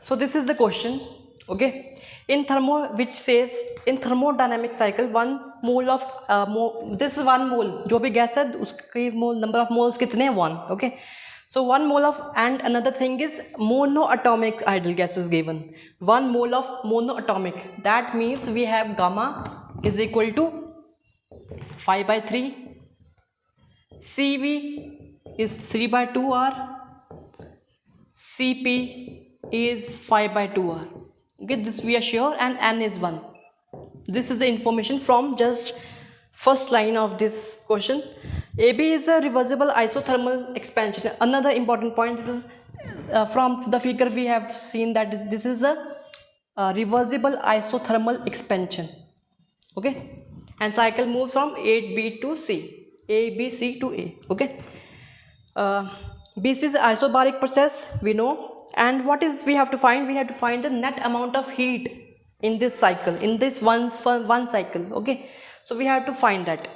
So this is the question, okay, in which says in thermodynamic cycle 1 mole of this is 1 mole, जो भी gas है उसकी मोल number of moles कितने हैं 1, okay. So 1 mole of, and another thing is monoatomic ideal gas is given, 1 mole of monoatomic, that means we have gamma is equal to 5/3, Cv is 3/2R, Cp is 5/2R, okay, this we are sure, and n is 1. This is the information from just first line of this question. AB is a reversible isothermal expansion. Another important point, this is from the figure we have seen that this is a reversible isothermal expansion, okay, and cycle moves from A to C, A B C to A, okay. BC is isobaric process, we know. And what is we have to find? We have to find the net amount of heat in this cycle, in this one cycle, okay. So we have to find that.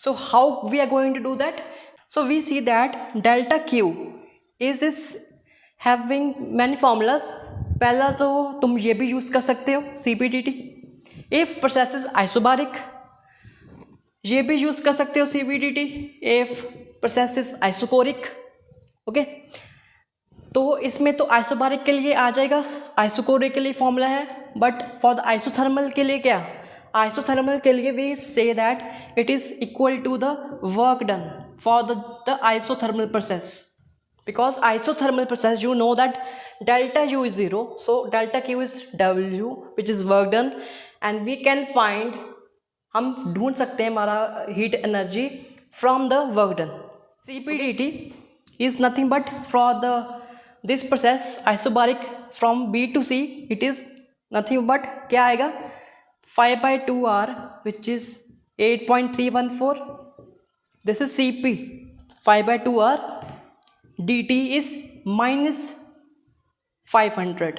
So how we are going to do that? So we see that delta Q is having many formulas. पहला तो तुम ये भी use कर सकते हो CPDT, if process is isobaric, ये भी यूज कर सकते हो CPDT if process is isochoric, okay. तो इसमें तो आइसोबारिक के लिए आ जाएगा, आइसोकोरिक के लिए फॉर्मूला है, बट फॉर द आइसोथर्मल के लिए क्या, आइसोथर्मल के लिए we say that it is equal to the work done for the isothermal process, because isothermal process you know that delta U is 0, so delta Q is W which is work done, and we can find, हम ढूंढ सकते हैं हमारा heat energy from the work done. CPDT is nothing but for this process isobaric from B to C, it is nothing but क्या आएगा 5/2R which is 8.314. this is Cp 5/2R, dt is -500.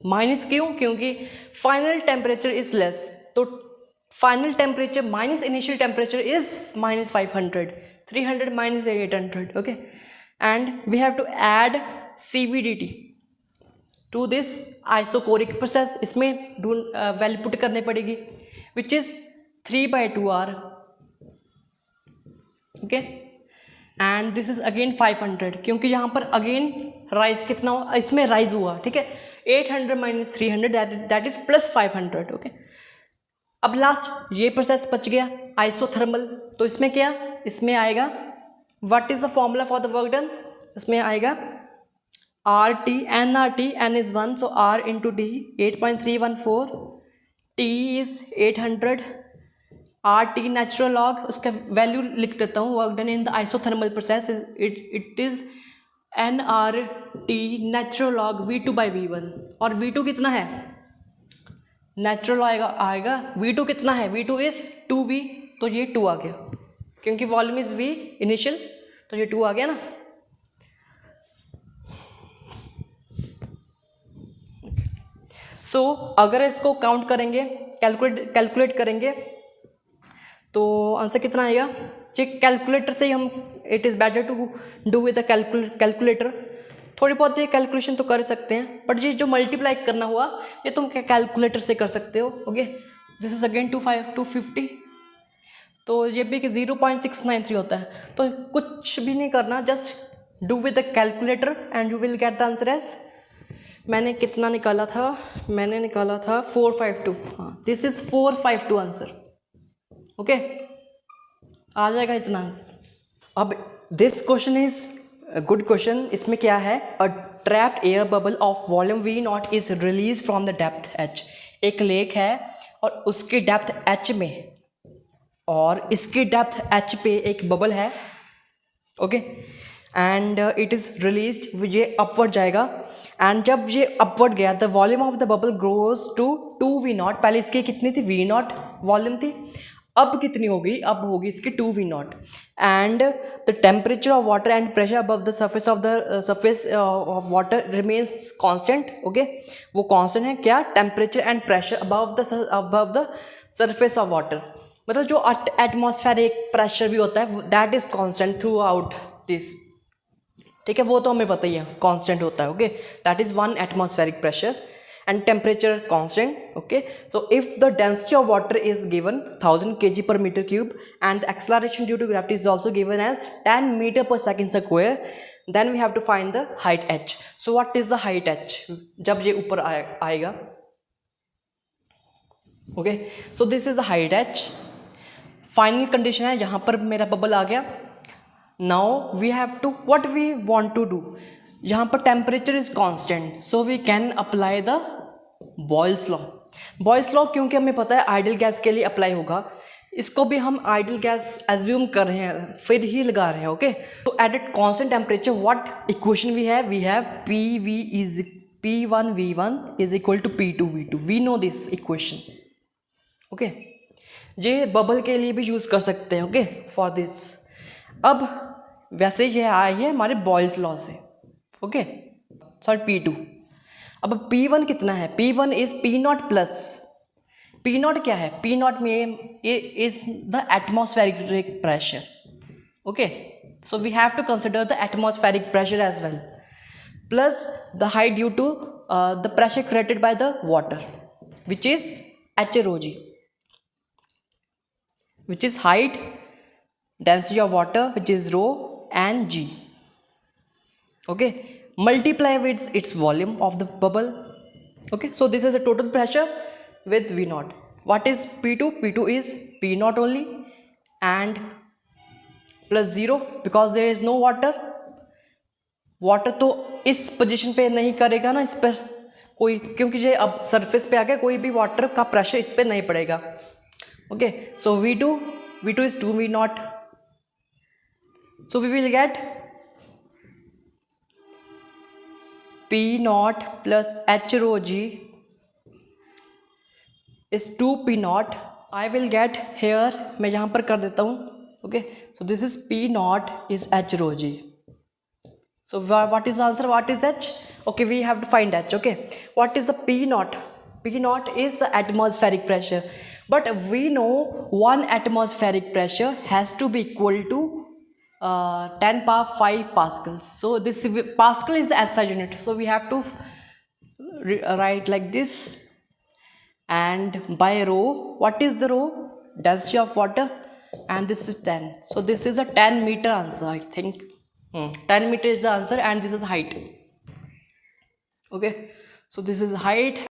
Minus क्यों? क्योंकि final temperature is less, तो final temperature minus initial temperature is -500, 300 minus 800, okay. And we have to add CVDT to this isochoric process. इसमें value put करनी पड़ेगी which is 3/2R, okay. And this is again 500, क्योंकि यहाँ पर again rise कितना हुआ, इसमें राइज हुआ, ठीक है. 800 minus 300 that is plus 500, okay. अब लास्ट ये प्रोसेस बच गया आइसोथर्मल, तो इसमें क्या, इसमें आएगा what is the formula for the work done, इसमें आएगा RT nRT, n is 1, so R into D 8.314, T is 800, RT natural log, उसका वैल्यू लिख देता हूँ, work done in the isothermal process it is nRT natural log V2/V1, और V2 कितना है, natural आएगा V2 कितना है, V2 इज 2V, तो ये 2 आ गया, क्योंकि वॉल्यूम इज V इनिशियल, तो ये 2 आ गया ना. सो अगर इसको काउंट करेंगे, कैलकुलेट करेंगे, तो आंसर कितना आएगा. ये कैलकुलेटर से ही हम, it is better to do with the calculator. थोड़ी बहुत ये कैलकुलेशन तो कर सकते हैं, बट ये जो मल्टीप्लाई करना हुआ ये तुम क्या कैलकुलेटर से कर सकते हो, ओके. दिस इज अगेन 250, तो ये भी 0.693 होता है. तो कुछ भी नहीं करना, just do with the calculator and you will get the answer as, मैंने कितना निकाला था, मैंने निकाला था 452, हाँ दिस इज 452 आंसर, ओके. आ जाएगा इतना आंसर. अब this question is good question. इसमें क्या है, a trapped air bubble of volume V0 is release from the depth H. एक लेक है और उसकी डेप्थ H में, और इसकी डेप्थ H पे एक बबल है, okay, and it is released, ये अपवर्ड जाएगा, एंड जब ये अपवर्ड गया the volume of the bubble grows to 2V0. पहले इसकी कितनी थी, V0 वॉल्यूम थी, अब कितनी होगी, अब होगी इसकी 2V0, and the temperature of water and pressure above the surface of water remains constant, okay. वो कांस्टेंट है क्या, temperature and pressure above the surface of water, मतलब जो एटमॉस्फेरिक प्रेशर भी होता है that is constant through out this, ठीक है, वो तो हमें पता ही है कांस्टेंट होता है. Okay, that is 1 atmospheric pressure and temperature constant. Okay, so if the density of water is given 1000 kg per meter cube and the acceleration due to gravity is also given as 10 meter per second square, then we have to find the height h. So what is the height h जब ये ऊपर आएगा. Okay, so this is the height h. Final condition है जहाँ पर मेरा bubble आ गया. Now we have to, what we want to do, यहाँ पर temperature is constant, so we can apply the Boyle's law. Boyle's law क्योंकि हमें पता है आइडियल गैस के लिए अप्लाई होगा, इसको भी हम आइडियल गैस एज्यूम कर रहे हैं फिर ही लगा रहे हैं. ओके, तो at at constant temperature what equation we have P V is P1V1 is equal to P2V2. We know this equation. Okay, ये बबल के लिए भी यूज़ कर सकते हैं. Okay, for this. अब वैसे ये आई है हमारे बॉयल्स लॉ से. Okay, sorry P2. अब P1 कितना है? P1 is P0 plus. P0 क्या है? P0 में is the atmospheric pressure. Okay, so we have to consider the atmospheric pressure as well, plus the height due to the pressure created by the water which is HROG, which is height, density of water, which is rho and g. Okay, multiply with its volume of the bubble. Okay, so this is a total pressure with V0. What is P2? P2 is P0 only and plus 0 because there is no water. Water तो इस position पे नहीं करेगा ना, इस पर कोई, क्योंकि ये अब सरफेस पे आ गया, कोई भी वाटर का प्रेशर इस पर नहीं पड़ेगा. Okay, so V2 is 2V0. So we will get P0 plus HROG is 2P0. I will get here, मैं यहाँ पर कर देता हूँ. Okay, so this is P0 is HROG. So what is the answer? What is H? Okay, we have to find H. Okay, what is the P0? P0 is the atmospheric pressure, but we know 1 atmospheric pressure has to be equal to 10 power 5 pascals. So this pascal is the SI unit, so we have to write like this. And by rho, what is the rho? Density of water, and this is 10. So this is a 10 meter answer, I think. 10 meter is the answer, and this is height. Okay, so this is height.